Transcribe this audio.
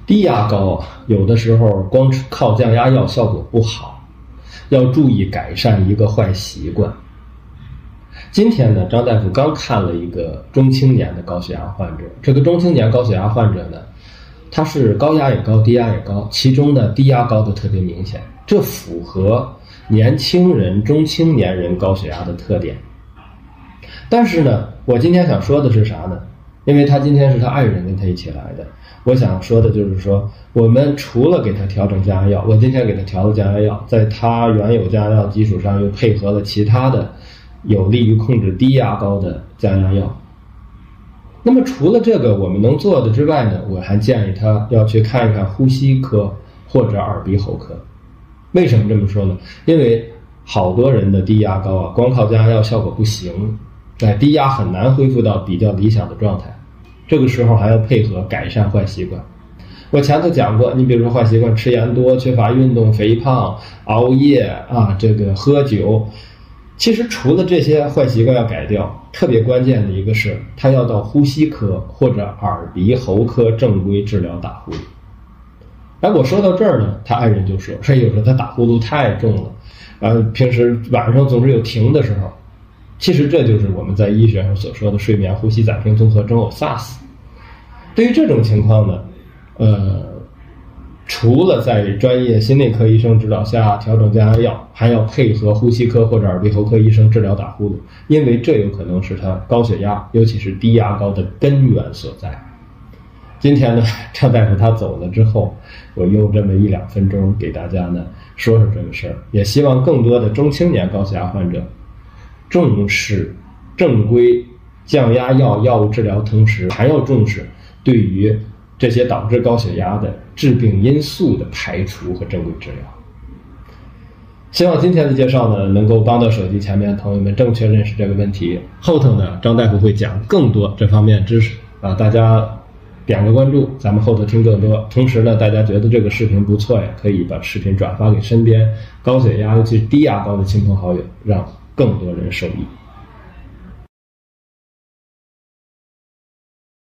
低压高有的时候光靠降压药效果不好，要注意改善一个坏习惯。今天呢，张大夫刚看了一个中青年的高血压患者，这个中青年高血压患者呢，他是高压也高，低压也高，其中呢低压高的特别明显，这符合年轻人、中青年人高血压的特点。但是呢，我今天想说的是啥呢？因为他今天是他爱人跟他一起来的，我想说的就是说，我们除了给他调整降压药，我今天给他调了降压药，在他原有降压药基础上又配合了其他的有利于控制低压高的降压药。那么除了这个我们能做的之外呢，我还建议他要去看一看呼吸科或者耳鼻喉科。为什么这么说呢？因为好多人的低压高光靠降压药效果不行，低压很难恢复到比较理想的状态，这个时候还要配合改善坏习惯。我前头讲过，你比如说坏习惯，吃盐多、缺乏运动、肥胖、熬夜这个喝酒，其实除了这些坏习惯要改掉，特别关键的一个是他要到呼吸科或者耳鼻喉科正规治疗打呼噜。我说到这儿呢，他爱人就说有时候他打呼噜太重了，平时晚上总是有停的时候。其实这就是我们在医学上所说的睡眠呼吸暂停综合征 SARS。 对于这种情况呢，除了在专业心内科医生指导下调整降压药，还要配合呼吸科或者耳鼻喉科医生治疗打呼噜，因为这有可能是他高血压尤其是低压高的根源所在。今天呢，张大夫他走了之后，我用这么1-2分钟给大家呢说说这个事儿，也希望更多的中青年高血压患者重视正规降压药药物治疗，同时还要重视对于这些导致高血压的致病因素的排除和正规治疗。希望今天的介绍呢，能够帮到手机前面的朋友们正确认识这个问题。后头呢，张大夫会讲更多这方面知识大家点个关注，咱们后头听更多。同时呢，大家觉得这个视频不错呀，可以把视频转发给身边高血压尤其是低压高的亲朋好友，让更多人受益。